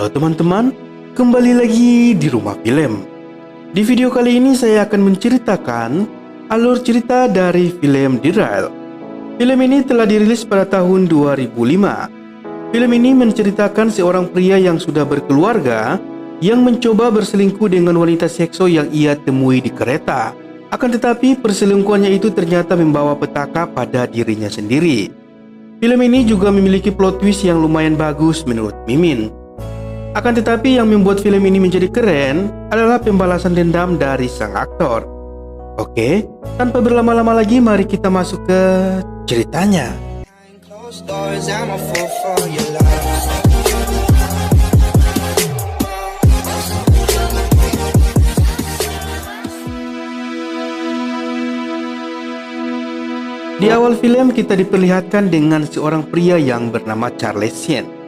Halo teman-teman, kembali lagi di Rumah Film. Di video kali ini saya akan menceritakan alur cerita dari film Derail. Film ini telah dirilis pada tahun 2005. Film ini menceritakan seorang pria yang sudah berkeluarga yang mencoba berselingkuh dengan wanita sekso yang ia temui di kereta. Akan tetapi perselingkuhannya itu ternyata membawa petaka pada dirinya sendiri. Film ini juga memiliki plot twist yang lumayan bagus menurut Mimin. Akan tetapi yang membuat film ini menjadi keren adalah pembalasan dendam dari sang aktor. Oke, tanpa berlama-lama lagi mari kita masuk ke ceritanya. Di awal film kita diperlihatkan dengan seorang pria yang bernama Charles Shen.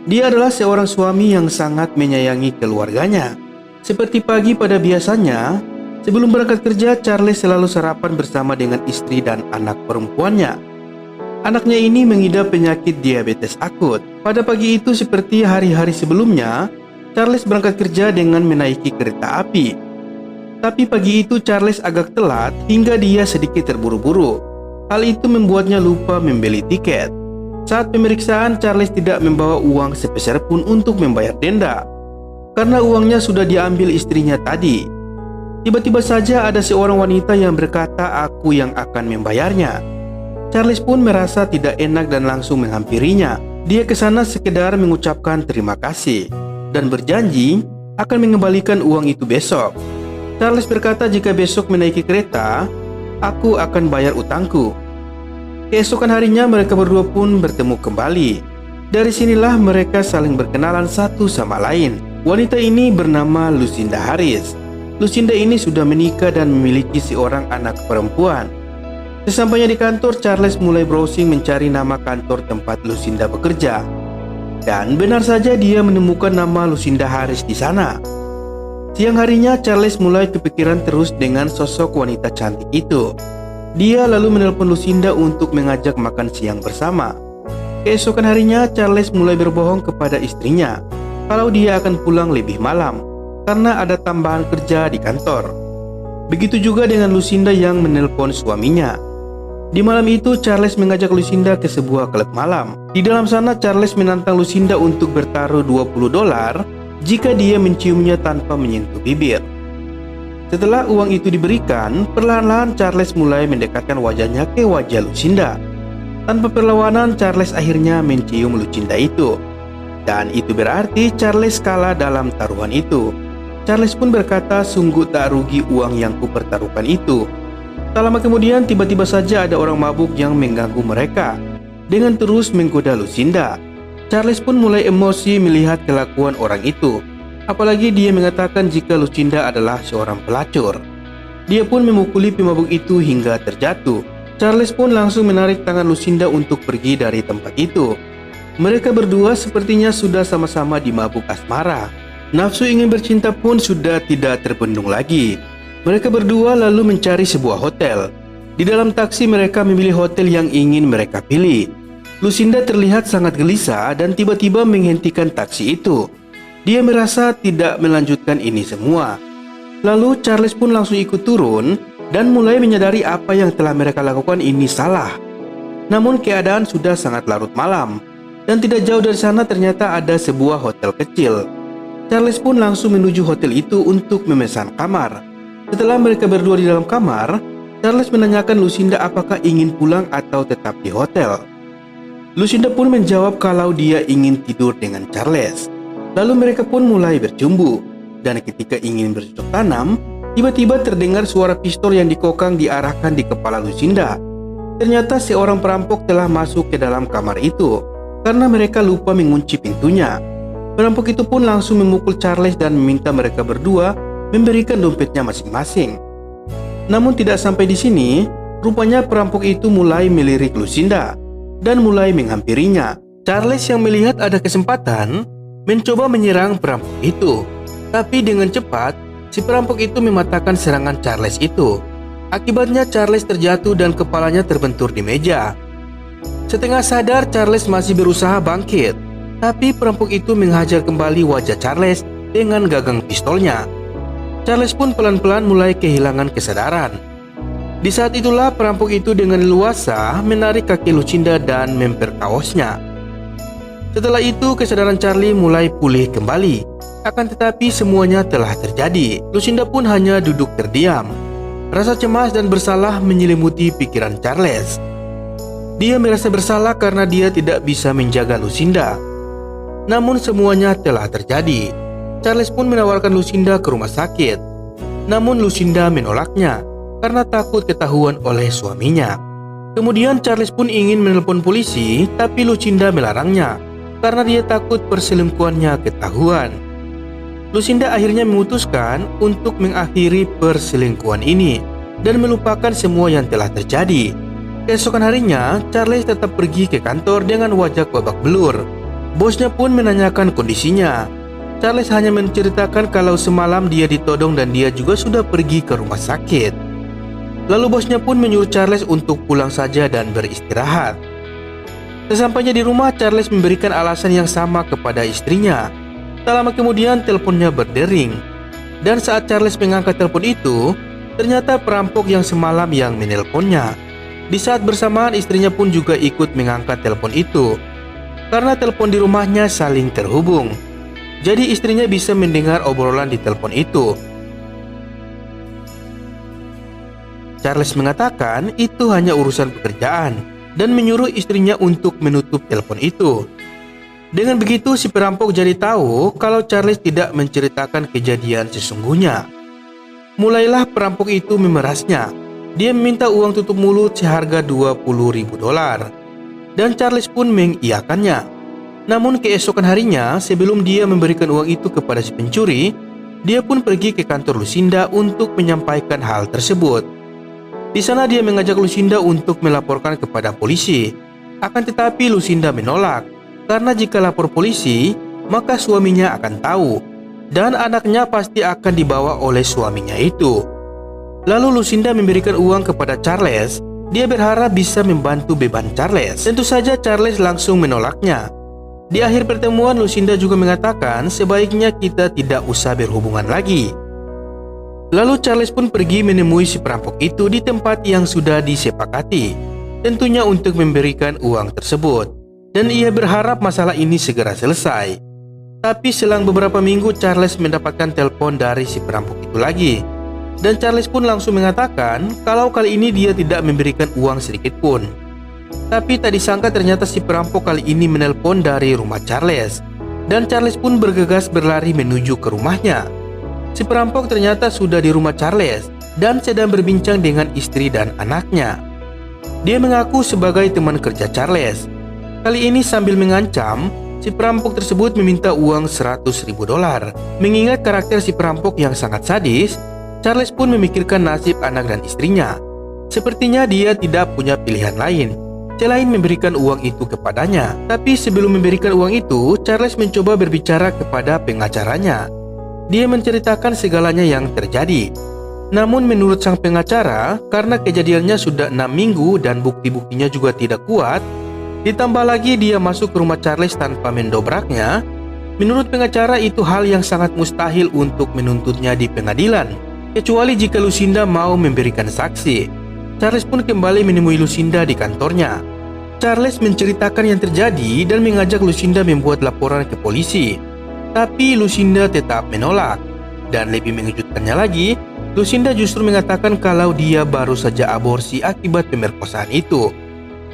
Dia adalah seorang suami yang sangat menyayangi keluarganya. Seperti pagi pada biasanya, sebelum berangkat kerja, Charles selalu sarapan bersama dengan istri dan anak perempuannya. Anaknya ini mengidap penyakit diabetes akut. Pada pagi itu seperti hari-hari sebelumnya, Charles berangkat kerja dengan menaiki kereta api. Tapi pagi itu Charles agak telat hingga dia sedikit terburu-buru. Hal itu membuatnya lupa membeli tiket. Saat pemeriksaan, Charles tidak membawa uang sepeser pun untuk membayar denda karena uangnya sudah diambil istrinya tadi. Tiba-tiba saja ada seorang wanita yang berkata, "Aku yang akan membayarnya." Charles pun merasa tidak enak dan langsung menghampirinya. Dia ke sana sekedar mengucapkan terima kasih dan berjanji akan mengembalikan uang itu besok. Charles berkata jika besok menaiki kereta, "Aku akan bayar utangku." Keesokan harinya mereka berdua pun bertemu kembali. Dari sinilah mereka saling berkenalan satu sama lain. Wanita ini bernama Lucinda Harris. Lucinda ini sudah menikah dan memiliki seorang anak perempuan. Sesampainya di kantor, Charles mulai browsing mencari nama kantor tempat Lucinda bekerja. Dan benar saja dia menemukan nama Lucinda Harris di sana. Siang harinya Charles mulai kepikiran terus dengan sosok wanita cantik itu. Dia lalu menelpon Lucinda untuk mengajak makan siang bersama. Keesokan harinya Charles mulai berbohong kepada istrinya kalau dia akan pulang lebih malam karena ada tambahan kerja di kantor. Begitu juga dengan Lucinda yang menelpon suaminya. Di malam itu Charles mengajak Lucinda ke sebuah klub malam. Di dalam sana Charles menantang Lucinda untuk bertaruh $20 jika dia menciumnya tanpa menyentuh bibir. Setelah uang itu diberikan, perlahan-lahan Charles mulai mendekatkan wajahnya ke wajah Lucinda. Tanpa perlawanan, Charles akhirnya mencium Lucinda itu. Dan itu berarti Charles kalah dalam taruhan itu. Charles pun berkata, "Sungguh tak rugi uang yang kupertaruhkan itu." Tak lama kemudian, tiba-tiba saja ada orang mabuk yang mengganggu mereka dengan terus menggoda Lucinda. Charles pun mulai emosi melihat kelakuan orang itu. Apalagi dia mengatakan jika Lucinda adalah seorang pelacur. Dia pun memukuli pemabuk itu hingga terjatuh. Charles pun langsung menarik tangan Lucinda untuk pergi dari tempat itu. Mereka berdua sepertinya sudah sama-sama dimabuk asmara. Nafsu ingin bercinta pun sudah tidak terbendung lagi. Mereka berdua lalu mencari sebuah hotel. Di dalam taksi mereka memilih hotel yang ingin mereka pilih. Lucinda terlihat sangat gelisah dan tiba-tiba menghentikan taksi itu. Dia merasa tidak melanjutkan ini semua. Lalu Charles pun langsung ikut turun dan mulai menyadari apa yang telah mereka lakukan ini salah. Namun keadaan sudah sangat larut malam dan tidak jauh dari sana ternyata ada sebuah hotel kecil. Charles pun langsung menuju hotel itu untuk memesan kamar. Setelah mereka berdua di dalam kamar, Charles menanyakan Lucinda apakah ingin pulang atau tetap di hotel. Lucinda pun menjawab kalau dia ingin tidur dengan Charles. Lalu mereka pun mulai bercumbu. Dan ketika ingin bercocok tanam, tiba-tiba terdengar suara pistol yang dikokang diarahkan di kepala Lucinda. Ternyata seorang perampok telah masuk ke dalam kamar itu karena mereka lupa mengunci pintunya. Perampok itu pun langsung memukul Charles dan meminta mereka berdua memberikan dompetnya masing-masing. Namun tidak sampai di sini, rupanya perampok itu mulai melirik Lucinda dan mulai menghampirinya. Charles yang melihat ada kesempatan mencoba menyerang perampok itu. Tapi dengan cepat, si perampok itu mematahkan serangan Charles itu. Akibatnya Charles terjatuh dan kepalanya terbentur di meja. Setengah sadar, Charles masih berusaha bangkit. Tapi perampok itu menghajar kembali wajah Charles dengan gagang pistolnya. Charles pun pelan-pelan mulai kehilangan kesadaran. Di saat itulah perampok itu dengan leluasa menarik kaki Lucinda dan memperkawasnya. Setelah itu kesadaran Charlie mulai pulih kembali. Akan tetapi semuanya telah terjadi. Lucinda pun hanya duduk terdiam. Rasa cemas dan bersalah menyelimuti pikiran Charles. Dia merasa bersalah karena dia tidak bisa menjaga Lucinda. Namun semuanya telah terjadi. Charles pun menawarkan Lucinda ke rumah sakit. Namun Lucinda menolaknya karena takut ketahuan oleh suaminya. Kemudian Charles pun ingin menelpon polisi, tapi Lucinda melarangnya karena dia takut perselingkuhannya ketahuan. Lucinda akhirnya memutuskan untuk mengakhiri perselingkuhan ini dan melupakan semua yang telah terjadi. Keesokan harinya, Charles tetap pergi ke kantor dengan wajah babak belur. Bosnya pun menanyakan kondisinya. Charles hanya menceritakan kalau semalam dia ditodong dan dia juga sudah pergi ke rumah sakit. Lalu bosnya pun menyuruh Charles untuk pulang saja dan beristirahat. Sesampainya di rumah, Charles memberikan alasan yang sama kepada istrinya. Tak lama kemudian teleponnya berdering. Dan saat Charles mengangkat telepon itu, ternyata perampok yang semalam yang menelponnya. Di saat bersamaan istrinya pun juga ikut mengangkat telepon itu. Karena telepon di rumahnya saling terhubung, jadi istrinya bisa mendengar obrolan di telepon itu. Charles mengatakan itu hanya urusan pekerjaan dan menyuruh istrinya untuk menutup telepon itu. Dengan begitu si perampok jadi tahu kalau Charles tidak menceritakan kejadian sesungguhnya. Mulailah perampok itu memerasnya. Dia meminta uang tutup mulut seharga $20.000. Dan Charles pun mengiyakannya. Namun keesokan harinya, sebelum dia memberikan uang itu kepada si pencuri, dia pun pergi ke kantor Lucinda untuk menyampaikan hal tersebut. Di sana dia mengajak Lucinda untuk melaporkan kepada polisi. Akan tetapi Lucinda menolak, karena jika lapor polisi, maka suaminya akan tahu, dan anaknya pasti akan dibawa oleh suaminya itu. Lalu Lucinda memberikan uang kepada Charles. Dia berharap bisa membantu beban Charles. Tentu saja Charles langsung menolaknya. Di akhir pertemuan, Lucinda juga mengatakan sebaiknya kita tidak usah berhubungan lagi. Lalu Charles pun pergi menemui si perampok itu di tempat yang sudah disepakati, tentunya untuk memberikan uang tersebut. Dan ia berharap masalah ini segera selesai. Tapi selang beberapa minggu Charles mendapatkan telepon dari si perampok itu lagi. Dan Charles pun langsung mengatakan kalau kali ini dia tidak memberikan uang sedikit pun. Tapi tak disangka ternyata si perampok kali ini menelpon dari rumah Charles. Dan Charles pun bergegas berlari menuju ke rumahnya. Si perampok ternyata sudah di rumah Charles dan sedang berbincang dengan istri dan anaknya. Dia mengaku sebagai teman kerja Charles. Kali ini sambil mengancam, si perampok tersebut meminta uang $100.000. Mengingat karakter si perampok yang sangat sadis, Charles pun memikirkan nasib anak dan istrinya. Sepertinya dia tidak punya pilihan lain selain memberikan uang itu kepadanya. Tapi sebelum memberikan uang itu, Charles mencoba berbicara kepada pengacaranya. Dia menceritakan segalanya yang terjadi. Namun menurut sang pengacara, karena kejadiannya sudah 6 minggu dan bukti-buktinya juga tidak kuat, ditambah lagi dia masuk ke rumah Charles tanpa mendobraknya, menurut pengacara itu hal yang sangat mustahil untuk menuntutnya di pengadilan, kecuali jika Lucinda mau memberikan saksi. Charles pun kembali menemui Lucinda di kantornya. Charles menceritakan yang terjadi dan mengajak Lucinda membuat laporan ke polisi. Tapi Lucinda tetap menolak. Dan lebih mengejutkannya lagi, Lucinda justru mengatakan kalau dia baru saja aborsi akibat pemerkosaan itu.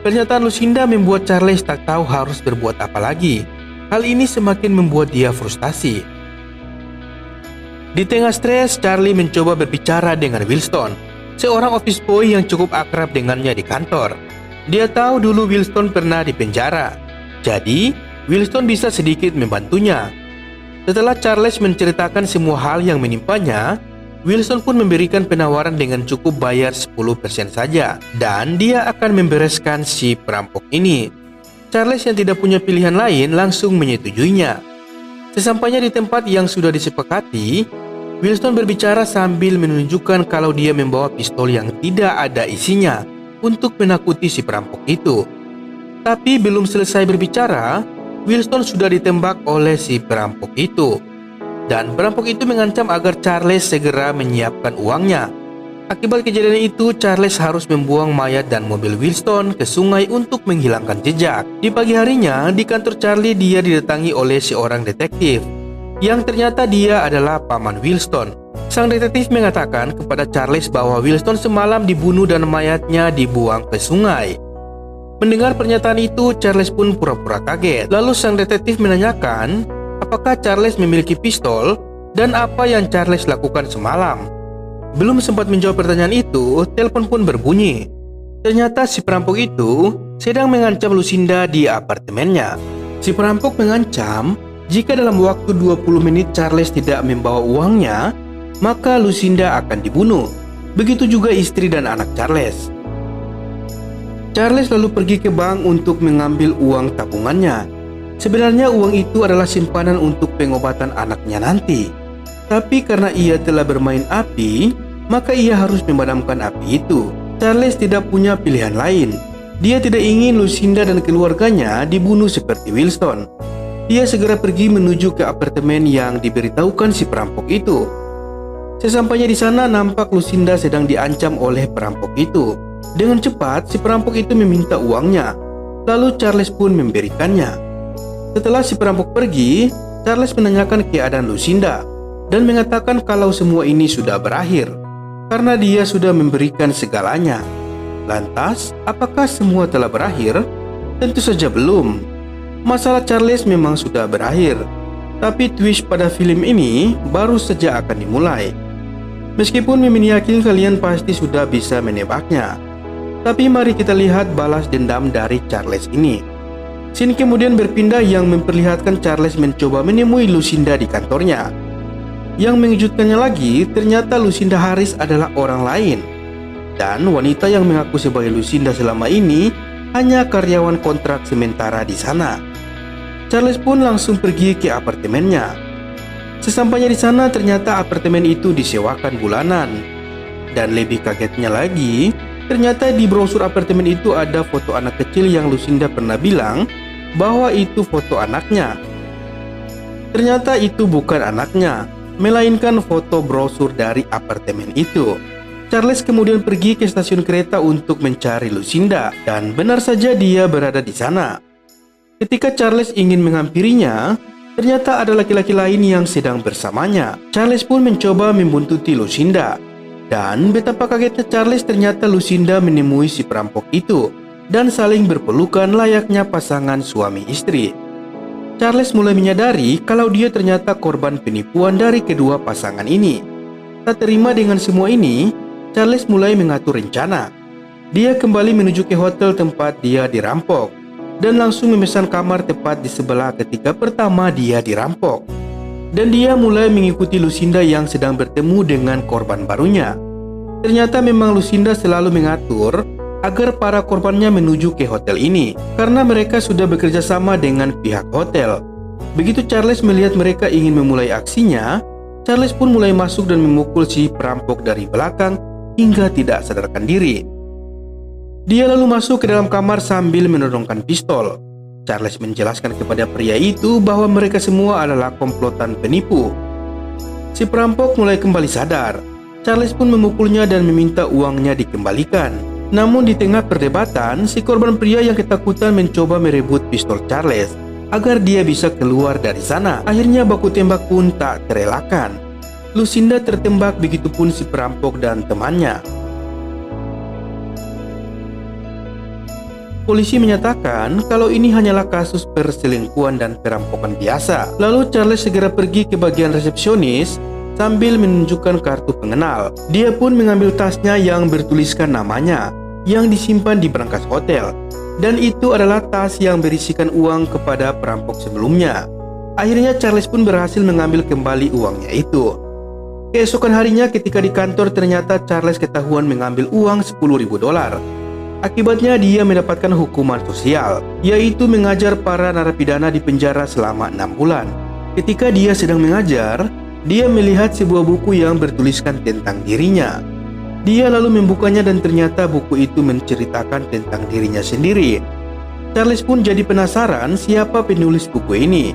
Pernyataan Lucinda membuat Charles tak tahu harus berbuat apa lagi. Hal ini semakin membuat dia frustasi. Di tengah stres, Charlie mencoba berbicara dengan Wilston, seorang office boy yang cukup akrab dengannya di kantor. Dia tahu dulu Wilston pernah dipenjara, jadi Wilston bisa sedikit membantunya. Setelah Charles menceritakan semua hal yang menimpanya, Wilston pun memberikan penawaran dengan cukup bayar 10% saja, dan dia akan membereskan si perampok ini. Charles yang tidak punya pilihan lain langsung menyetujuinya. Sesampainya di tempat yang sudah disepakati, Wilston berbicara sambil menunjukkan kalau dia membawa pistol yang tidak ada isinya untuk menakuti si perampok itu. Tapi belum selesai berbicara, Wilson sudah ditembak oleh si perampok itu. Dan perampok itu mengancam agar Charles segera menyiapkan uangnya. Akibat kejadian itu, Charles harus membuang mayat dan mobil Wilson ke sungai untuk menghilangkan jejak. Di pagi harinya, di kantor Charlie dia didatangi oleh seorang detektif, yang ternyata dia adalah paman Wilson. Sang detektif mengatakan kepada Charles bahwa Wilson semalam dibunuh dan mayatnya dibuang ke sungai. Mendengar pernyataan itu, Charles pun pura-pura kaget. Lalu sang detektif menanyakan apakah Charles memiliki pistol dan apa yang Charles lakukan semalam. Belum sempat menjawab pertanyaan itu, telepon pun berbunyi. Ternyata si perampok itu sedang mengancam Lucinda di apartemennya. Si perampok mengancam jika dalam waktu 20 menit Charles tidak membawa uangnya, maka Lucinda akan dibunuh. Begitu juga istri dan anak Charles. Charles lalu pergi ke bank untuk mengambil uang tabungannya. Sebenarnya uang itu adalah simpanan untuk pengobatan anaknya nanti. Tapi karena ia telah bermain api, maka ia harus memadamkan api itu. Charles tidak punya pilihan lain. Dia tidak ingin Lucinda dan keluarganya dibunuh seperti Wilson. Dia segera pergi menuju ke apartemen yang diberitahukan si perampok itu. Sesampainya di sana, nampak Lucinda sedang diancam oleh perampok itu. Dengan cepat, si perampok itu meminta uangnya. Lalu Charles pun memberikannya. Setelah si perampok pergi, Charles menanyakan keadaan Lucinda dan mengatakan kalau semua ini sudah berakhir karena dia sudah memberikan segalanya. Lantas, apakah semua telah berakhir? Tentu saja belum. Masalah Charles memang sudah berakhir, tapi twist pada film ini baru saja akan dimulai. Meskipun Mimin yakin kalian pasti sudah bisa menebaknya, tapi mari kita lihat balas dendam dari Charles ini. Scene kemudian berpindah yang memperlihatkan Charles mencoba menemui Lucinda di kantornya. Yang mengejutkannya lagi, ternyata Lucinda Harris adalah orang lain. Dan wanita yang mengaku sebagai Lucinda selama ini hanya karyawan kontrak sementara di sana. Charles pun langsung pergi ke apartemennya. Sesampainya di sana, ternyata apartemen itu disewakan bulanan. Dan lebih kagetnya lagi, ternyata di brosur apartemen itu ada foto anak kecil yang Lucinda pernah bilang bahwa itu foto anaknya. Ternyata itu bukan anaknya, melainkan foto brosur dari apartemen itu. Charles kemudian pergi ke stasiun kereta untuk mencari Lucinda, dan benar saja dia berada di sana. Ketika Charles ingin menghampirinya, ternyata ada laki-laki lain yang sedang bersamanya. Charles pun mencoba membuntuti Lucinda, dan betapa kagetnya Charles, ternyata Lucinda menemui si perampok itu dan saling berpelukan layaknya pasangan suami istri. Charles mulai menyadari kalau dia ternyata korban penipuan dari kedua pasangan ini. Tak terima dengan semua ini, Charles mulai mengatur rencana. Dia kembali menuju ke hotel tempat dia dirampok dan langsung memesan kamar tepat di sebelah ketika pertama dia dirampok. Dan dia mulai mengikuti Lucinda yang sedang bertemu dengan korban barunya. Ternyata memang Lucinda selalu mengatur agar para korbannya menuju ke hotel ini karena mereka sudah bekerja sama dengan pihak hotel. Begitu Charles melihat mereka ingin memulai aksinya, Charles pun mulai masuk dan memukul si perampok dari belakang hingga tidak sadarkan diri. Dia lalu masuk ke dalam kamar sambil menodongkan pistol. Charles menjelaskan kepada pria itu bahwa mereka semua adalah komplotan penipu. Si perampok mulai kembali sadar. Charles pun memukulnya dan meminta uangnya dikembalikan. Namun di tengah perdebatan, si korban pria yang ketakutan mencoba merebut pistol Charles agar dia bisa keluar dari sana. Akhirnya baku tembak pun tak terelakkan. Lucinda tertembak, begitupun si perampok dan temannya. Polisi menyatakan kalau ini hanyalah kasus perselingkuhan dan perampokan biasa. Lalu Charles segera pergi ke bagian resepsionis sambil menunjukkan kartu pengenal. Dia pun mengambil tasnya yang bertuliskan namanya yang disimpan di berangkas hotel, dan itu adalah tas yang berisikan uang kepada perampok sebelumnya. Akhirnya Charles pun berhasil mengambil kembali uangnya itu. Keesokan harinya ketika di kantor, ternyata Charles ketahuan mengambil uang $10.000. Akibatnya dia mendapatkan hukuman sosial, yaitu mengajar para narapidana di penjara selama 6 bulan. Ketika dia sedang mengajar, dia melihat sebuah buku yang bertuliskan tentang dirinya. Dia lalu membukanya dan ternyata buku itu menceritakan tentang dirinya sendiri. Charles pun jadi penasaran siapa penulis buku ini.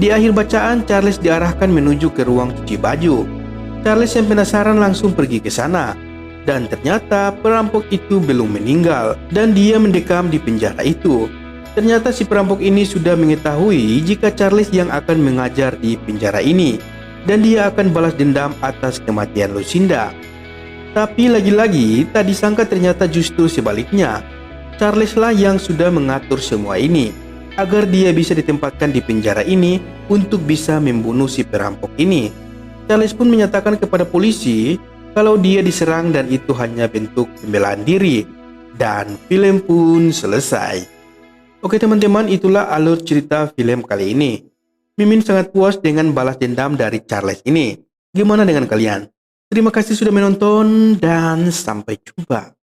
Di akhir bacaan, Charles diarahkan menuju ke ruang cuci baju. Charles yang penasaran langsung pergi ke sana. Dan ternyata perampok itu belum meninggal dan dia mendekam di penjara itu. Ternyata si perampok ini sudah mengetahui jika Charles yang akan mengajar di penjara ini dan dia akan balas dendam atas kematian Lucinda. Tapi lagi-lagi tak disangka ternyata justru sebaliknya. Charles lah yang sudah mengatur semua ini agar dia bisa ditempatkan di penjara ini untuk bisa membunuh si perampok ini. Charles pun menyatakan kepada polisi kalau dia diserang dan itu hanya bentuk pembelaan diri. Dan film pun selesai. Oke teman-teman, itulah alur cerita film kali ini. Mimin sangat puas dengan balas dendam dari Charles ini. Gimana dengan kalian? Terima kasih sudah menonton dan sampai jumpa.